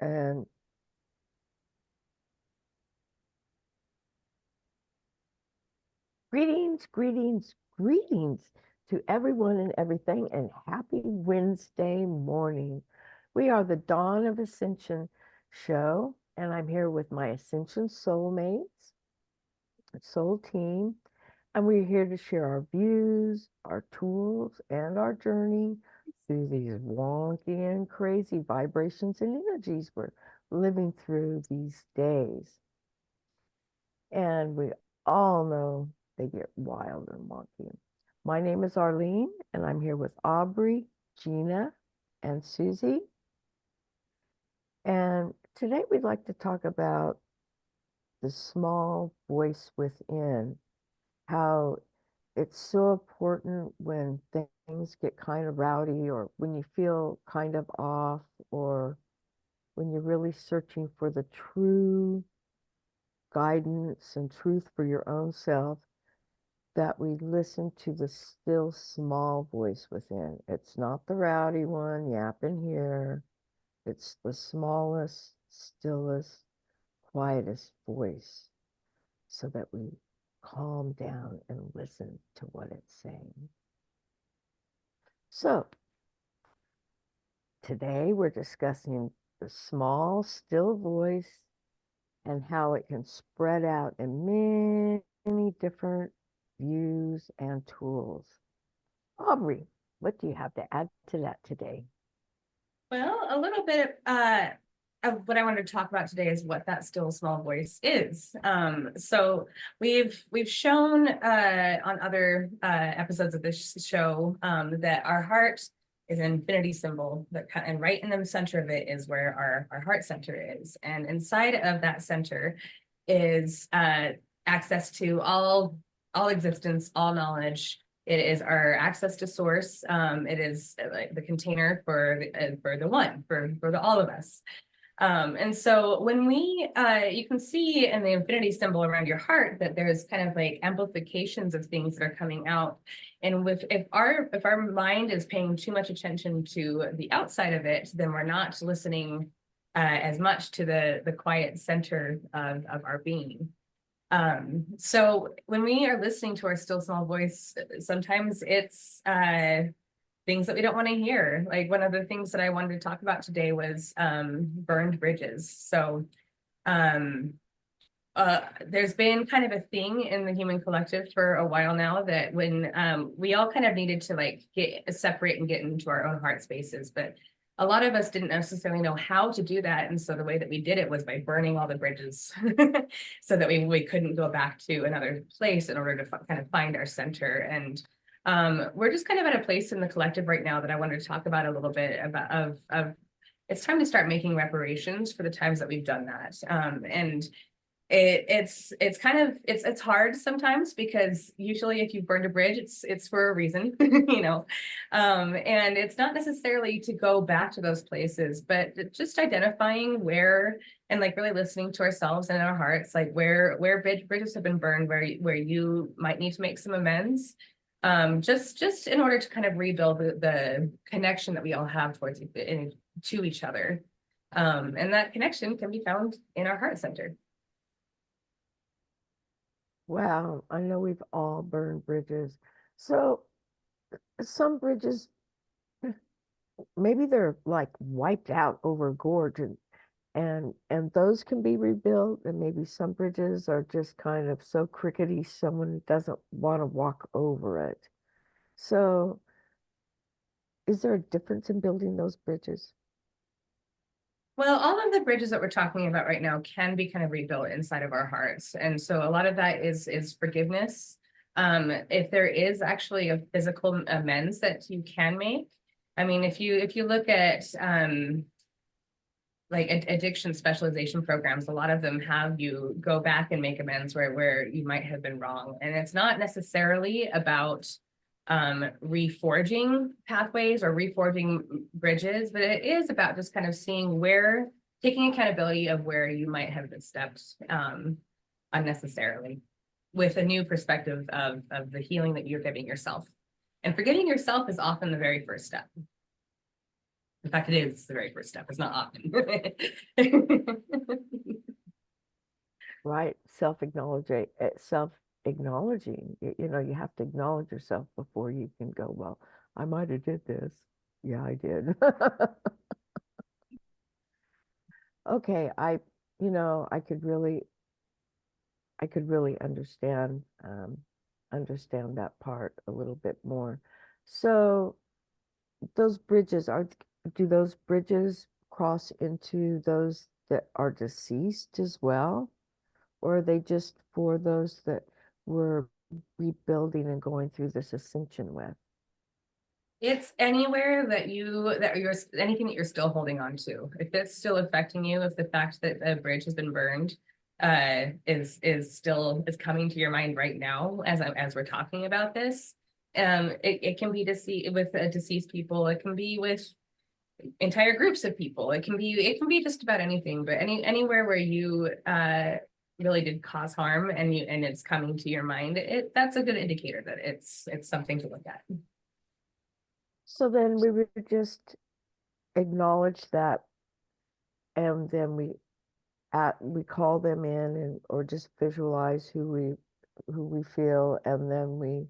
And greetings to everyone and everything, and happy Wednesday morning. We are the Dawn of Ascension show, and I'm here with my Ascension soulmates, soul team, and we're here to share our views, our tools, and our journey through these wonky and crazy vibrations and energies we're living through these days. And we all know they get wild and wonky. My name is Arlene, and I'm here with Aubrey, Gina, and Susie. And today we'd like to talk about the small voice within, how it's so important when things get kind of rowdy, or when you feel kind of off, or when you're really searching for the true guidance and truth for your own self, that we listen to the still small voice within. It's not the rowdy one yapping here. It's the smallest, stillest, quietest voice, so that we calm down and listen to what it's saying. So today we're discussing the small, still voice and how it can spread out in many different views and tools. Aubrey, what do you have to add to that today? Well, a little bit of what I wanted to talk about today is what that still small voice is. So we've shown on other episodes of this show that our heart is an infinity symbol, and right in the center of it is where our heart center is, and inside of that center is access to all existence, all knowledge. It is our access to source. It is like the container for the one, for the all of us. And so when you can see in the infinity symbol around your heart that there's kind of like amplifications of things that are coming out. And if our mind is paying too much attention to the outside of it, then we're not listening as much to the quiet center of our being. So when we are listening to our still small voice, sometimes it's things that we don't want to hear. Like one of the things that I wanted to talk about today was burned bridges. So there's been kind of a thing in the human collective for a while now that when we all kind of needed to like separate and get into our own heart spaces, but a lot of us didn't necessarily know how to do that. And so the way that we did it was by burning all the bridges so that we couldn't go back to another place in order to kind of find our center. And we're just kind of at a place in the collective right now that I wanted to talk about a little bit about of it's time to start making reparations for the times that we've done that. And it's kind of it's hard sometimes, because usually if you've burned a bridge, it's for a reason, you know. And it's not necessarily to go back to those places, but just identifying where, and like really listening to ourselves and our hearts, like where bridges have been burned, where you might need to make some amends, just in order to kind of rebuild the connection that we all have to each other. And that connection can be found in our heart center. Wow, I know we've all burned bridges. So some bridges, maybe they're like wiped out over a gorge, and those can be rebuilt, and maybe some bridges are just kind of so crickety someone doesn't want to walk over it. So is there a difference in building those bridges? Well, all of the bridges that we're talking about right now can be kind of rebuilt inside of our hearts. And so a lot of that is forgiveness. If there is actually a physical amends that you can make. I mean, if you look at like addiction specialization programs, a lot of them have you go back and make amends where you might have been wrong. And it's not necessarily about reforging pathways or reforging bridges, but it is about just kind of seeing taking accountability of where you might have misstepped unnecessarily, with a new perspective of the healing that you're giving yourself. And forgiving yourself is often the very first step. In fact, it is the very first step. It's not often. Right? Self-acknowledging, you know, you have to acknowledge yourself before you can go, well, I might have did this. Yeah, I did. Okay, you know, I could really understand that part a little bit more. So those bridges do those bridges cross into those that are deceased as well? Or are they just for those that we're rebuilding and going through this ascension with? It's anywhere that anything that you're still holding on to. If it's still affecting you, if the fact that a bridge has been burned is coming to your mind right now as we're talking about this. It can be with deceased people, it can be with entire groups of people, it can be just about anything, but anywhere where you really did cause harm and it's coming to your mind, that's a good indicator that it's something to look at. So then we would just acknowledge that, and then we call them in, and or just visualize who we feel, and then we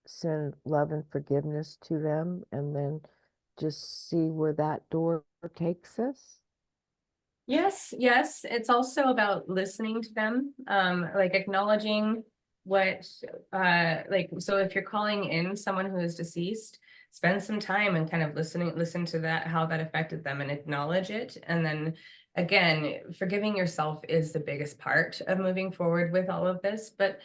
send love and forgiveness to them, and then just see where that door takes us. Yes, yes. It's also about listening to them, like acknowledging what, like, so if you're calling in someone who is deceased, spend some time and kind of listen to that, how that affected them and acknowledge it. And then again, forgiving yourself is the biggest part of moving forward with all of this. But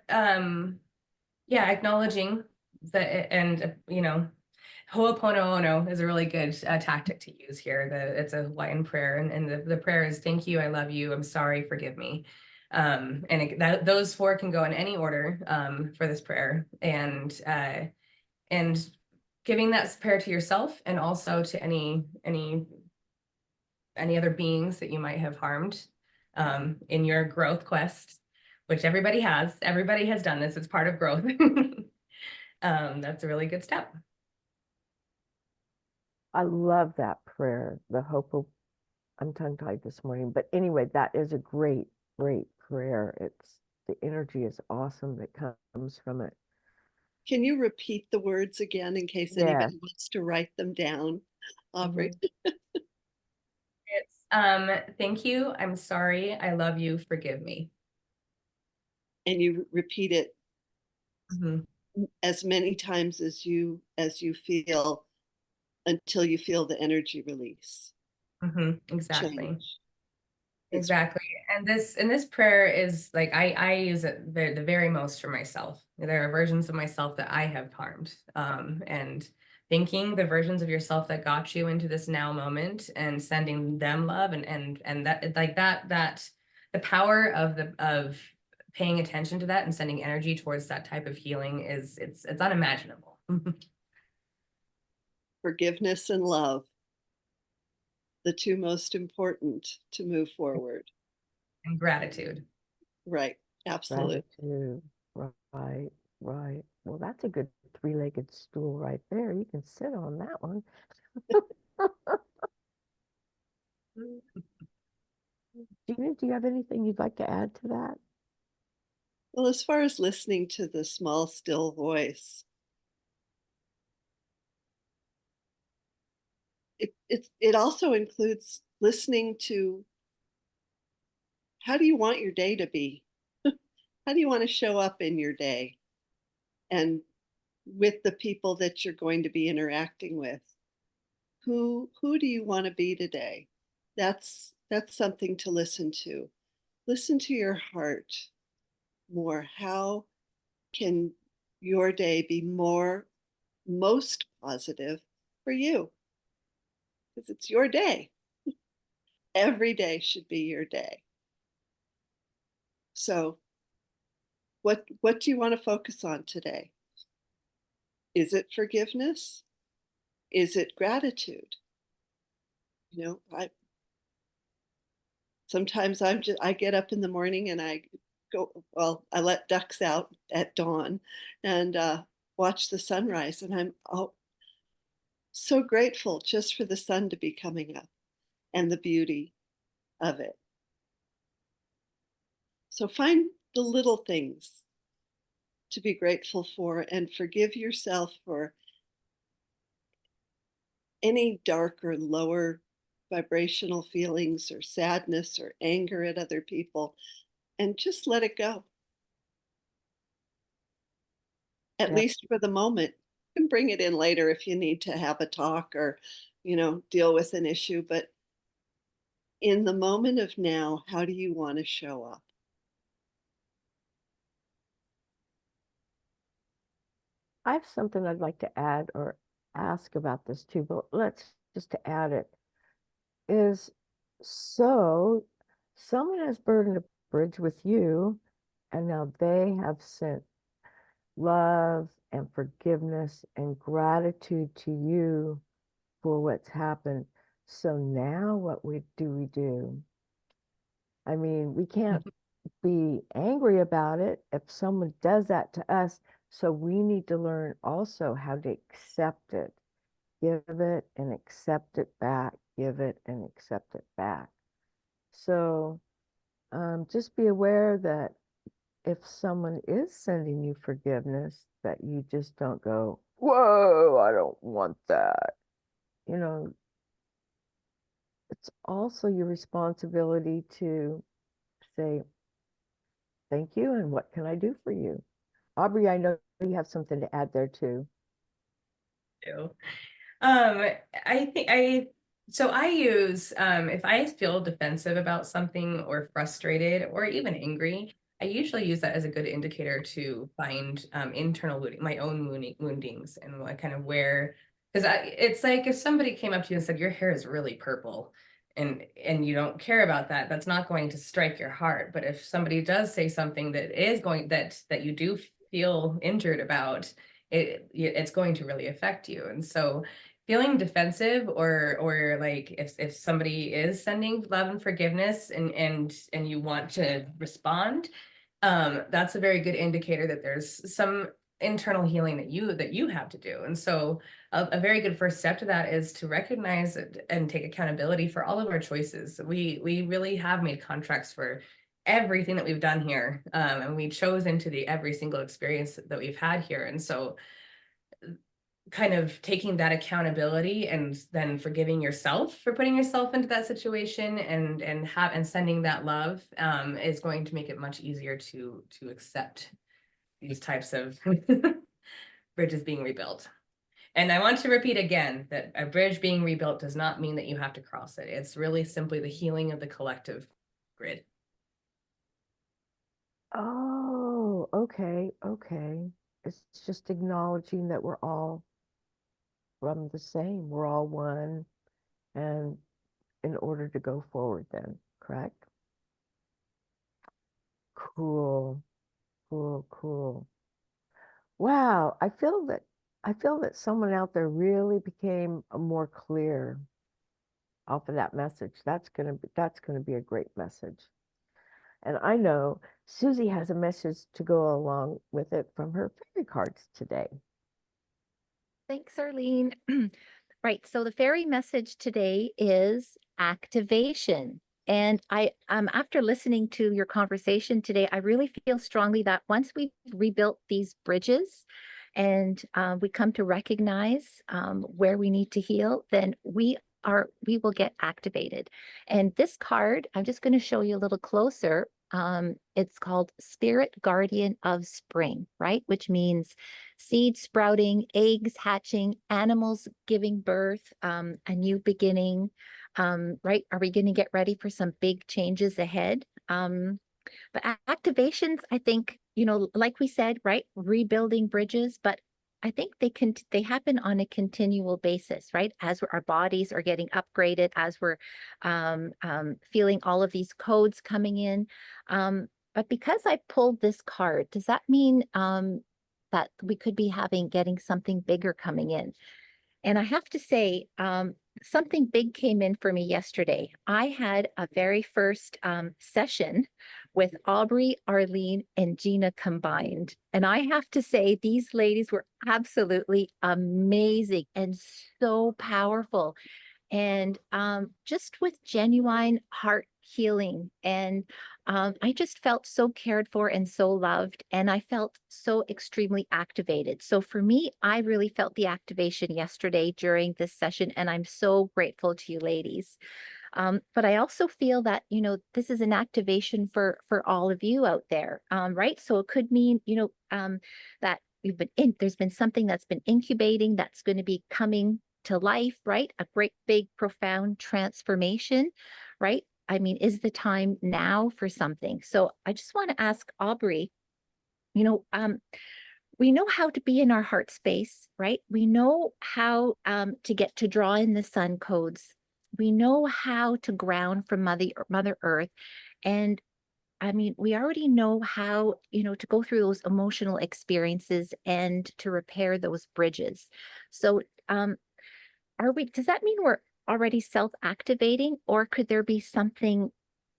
yeah, acknowledging that, and you know, Ho'oponopono is a really good tactic to use here. It's a Hawaiian prayer, and the prayer is thank you, I love you, I'm sorry, forgive me. Those four can go in any order for this prayer, and giving that prayer to yourself and also to any other beings that you might have harmed in your growth quest, which everybody has. Everybody has done this. It's part of growth. That's a really good step. I love that prayer, the hope of, I'm tongue-tied this morning, but anyway, that is a great, great prayer. The energy is awesome that comes from it. Can you repeat the words again in case Yeah. anybody wants to write them down, Aubrey? It's thank you, I'm sorry, I love you, forgive me. And you repeat it Mhm. as many times as you feel, until you feel the energy release. Exactly. Change. Exactly. And this prayer is like I use it the very most for myself. There are versions of myself that I have harmed. And thinking the versions of yourself that got you into this now moment and sending them love and that like that the power of paying attention to that and sending energy towards that type of healing it's unimaginable. Forgiveness and love, the two most important to move forward. And gratitude. Right. Absolutely. Gratitude. Right, right. Well, that's a good three-legged stool right there. You can sit on that one. Gina, do you have anything you'd like to add to that? Well, as far as listening to the small, still voice, it also includes listening to, how do you want your day to be? How do you want to show up in your day and with the people that you're going to be interacting with? Who do you want to be today? That's something to listen to. Listen to your heart more. How can your day be most positive for you? Because it's your day. Every day should be your day. So what do you want to focus on today? Is it forgiveness? Is it gratitude? You know, sometimes I get up in the morning and I go, well, I let ducks out at dawn and watch the sunrise, and I'm so grateful just for the sun to be coming up and the beauty of it. So find the little things to be grateful for and forgive yourself for any dark or lower vibrational feelings or sadness or anger at other people, and just let it go, at Yep. least for the moment. You can bring it in later if you need to have a talk or, deal with an issue. But in the moment of now, how do you want to show up? I have something I'd like to add or ask about this too, but let's just to add it is so someone has burned a bridge with you, and now they have sent love and forgiveness and gratitude to you for what's happened. So now we do? I mean, we can't be angry about it if someone does that to us. So we need to learn also how to accept it, give it and accept it back, give it and accept it back. So just be aware that if someone is sending you forgiveness, that you just don't go, whoa, I don't want that. You know, it's also your responsibility to say, thank you, and what can I do for you? Aubrey, I know you have something to add there too. Do. Um, I think so I use, if I feel defensive about something or frustrated or even angry, I usually use that as a good indicator to find internal wounding, my own woundings and what kind of where, because it's like if somebody came up to you and said, your hair is really purple, and you don't care about that, that's not going to strike your heart. But if somebody does say something that is going, that you do feel injured about, it's going to really affect you. And so feeling defensive or like if somebody is sending love and forgiveness and you want to respond, that's a very good indicator that there's some internal healing that you have to do. And so a very good first step to that is to recognize it and take accountability for all of our choices. We really have made contracts for everything that we've done here, and we chose into the every single experience that we've had here. And so kind of taking that accountability and then forgiving yourself for putting yourself into that situation and sending that love, is going to make it much easier to accept these types of bridges being rebuilt. And I want to repeat again that a bridge being rebuilt does not mean that you have to cross it. It's really simply the healing of the collective grid. Oh, okay, okay. It's just acknowledging that we're all from the same, we're all one, and in order to go forward then, correct? Cool, cool, cool. Wow, I feel that someone out there really became more clear off of that message. That's gonna be a great message. And I know Susie has a message to go along with it from her fairy cards today. Thanks, Arlene. Right. So the fairy message today is activation. And after listening to your conversation today, I really feel strongly that once we've rebuilt these bridges and we come to recognize where we need to heal, then we will get activated. And this card, I'm just going to show you a little closer. It's called Spirit Guardian of Spring, right? Which means seed sprouting, eggs hatching, animals giving birth, a new beginning, right? Are we going to get ready for some big changes ahead? But activations, I think, like we said, right? Rebuilding bridges, but I think they happen on a continual basis, right? As our bodies are getting upgraded, as we're feeling all of these codes coming in. But because I pulled this card, does that mean that we could be getting something bigger coming in? And I have to say, something big came in for me yesterday. I had a very first session with Aubrey, Arlene, and Gina combined. And I have to say, these ladies were absolutely amazing and so powerful. And just with genuine heart healing. And I just felt so cared for and so loved. And I felt so extremely activated. So for me, I really felt the activation yesterday during this session. And I'm so grateful to you ladies. But I also feel that, this is an activation for all of you out there, right? So it could mean, that there's been something that's been incubating that's going to be coming to life, right? A great, big, profound transformation, right? I mean, is the time now for something? So I just want to ask Aubrey, you know, um, we know how to be in our heart space, right? We know how to get to draw in the sun codes. We know how to ground from Mother Earth. And I mean, we already know how, to go through those emotional experiences and to repair those bridges. So does that mean we're already self-activating, or could there be something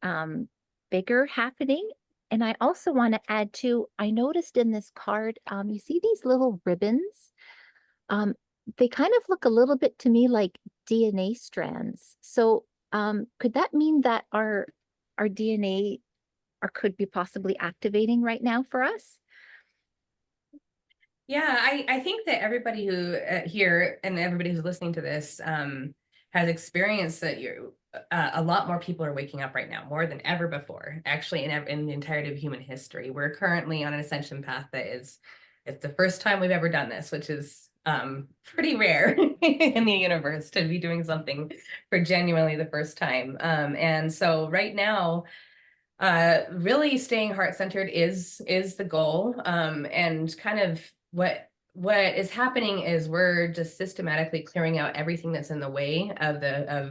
um, bigger happening? And I also want to add too, I noticed in this card, you see these little ribbons? Um, they kind of look a little bit to me like DNA strands. So could that mean that our DNA could be possibly activating right now for us? Yeah, I think that everybody who here and everybody who's listening to this has experienced that a lot more people are waking up right now, more than ever before, actually in the entirety of human history. We're currently on an ascension path it's the first time we've ever done this, which is pretty rare in the universe to be doing something for genuinely the first time. And so right now, really staying heart-centered is the goal. And kind of what is happening is we're just systematically clearing out everything that's in the way of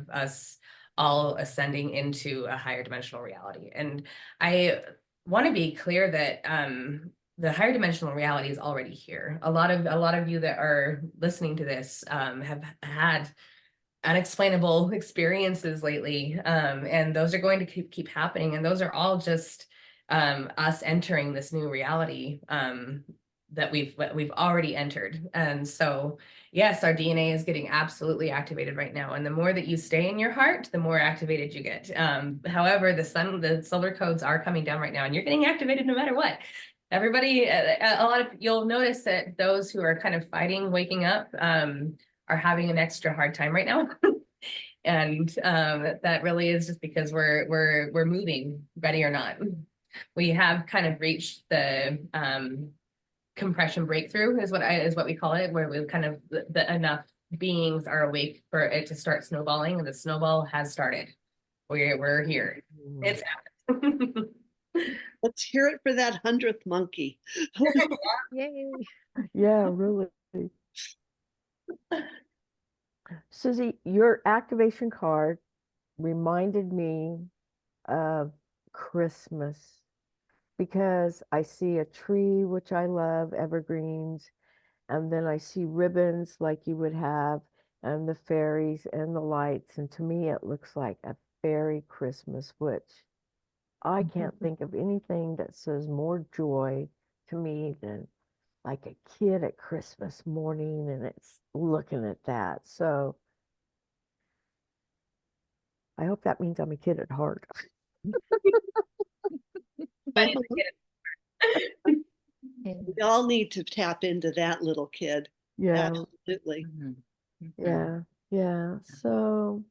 us all ascending into a higher dimensional reality. And I want to be clear that the higher dimensional reality is already here. A lot of you that are listening to this have had unexplainable experiences lately, and those are going to keep happening, and those are all just us entering this new reality that we've already entered. And so yes, our DNA is getting absolutely activated right now, and the more that you stay in your heart, the more activated you get. However, the solar codes are coming down right now, and you're getting activated no matter what. Everybody, you'll notice that those who are kind of fighting waking up are having an extra hard time right now. And that really is just because we're moving, ready or not. We have kind of reached the compression breakthrough is what we call it, where we kind of enough beings are awake for it to start snowballing, and the snowball has started. We're here. It's happened. Let's hear it for that 100th monkey. Yay. Yeah, really. Susie, your activation card reminded me of Christmas because I see a tree, which I love, evergreens, and then I see ribbons like you would have, and the fairies and the lights. And to me, it looks like a fairy Christmas, which I can't think of anything that says more joy to me than like a kid at Christmas morning and it's looking at that. So I hope that means I'm a kid at heart. But We all need to tap into that little kid. Yeah, Absolutely. yeah, yeah. So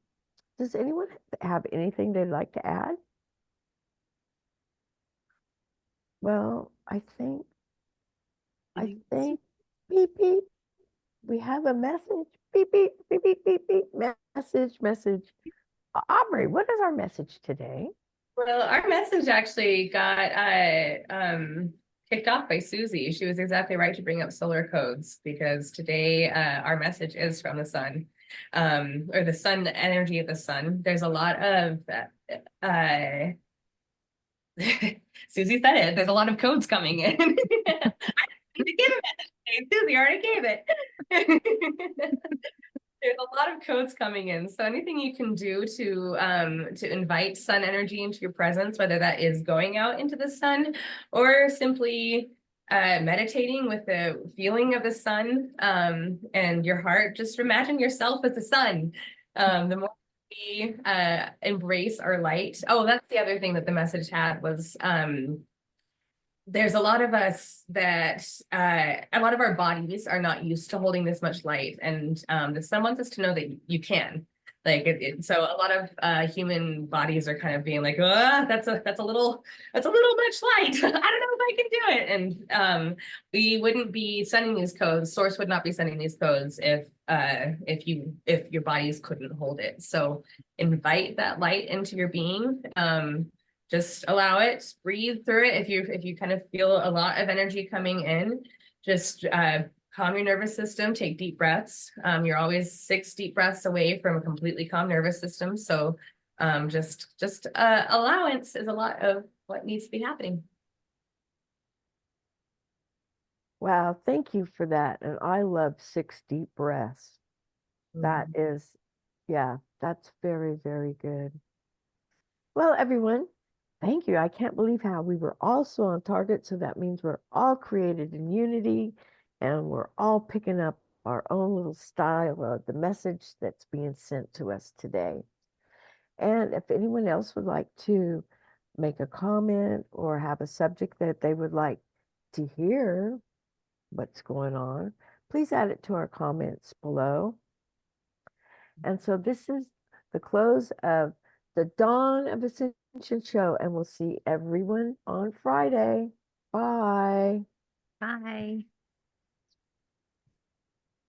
does anyone have anything they'd like to add? Well, I think beep beep. We have a message. Beep beep beep beep beep beep. Message. Aubrey, what is our message today? well, our message actually got kicked off by Susie. She was exactly right to bring up solar codes, because today our message is from the sun, or the sun, energy of the sun. There's a lot of Susie said it. There's a lot of codes coming in. I need to give a message today. Susie already gave it. There's a lot of codes coming in. So anything you can do to invite sun energy into your presence, whether that is going out into the sun or simply meditating with the feeling of the sun and your heart, just imagine yourself as the sun. The more we embrace our light. Oh, that's the other thing that the message had was there's a lot of us that a lot of our bodies are not used to holding this much light, and the sun wants us to know that you can. Like so a lot of human bodies are kind of being like, that's a little much light. I don't know if I can do it. And we wouldn't be sending these codes. Source would not be sending these codes if your bodies couldn't hold it. So invite that light into your being. Just allow it, breathe through it. If you kind of feel a lot of energy coming in, just calm your nervous system, take deep breaths. You're always 6 deep breaths away from a completely calm nervous system. So just allowance is a lot of what needs to be happening. Wow, thank you for that. And I love 6 deep breaths. That is, yeah, that's very, very good. Well, everyone, thank you. I can't believe how we were all so on target. So that means we're all created in unity and we're all picking up our own little style of the message that's being sent to us today. And if anyone else would like to make a comment or have a subject that they would like to hear what's going on, please add it to our comments below. And so this is the close of the Dawn of Ascension show, and we'll see everyone on Friday. Bye. Bye.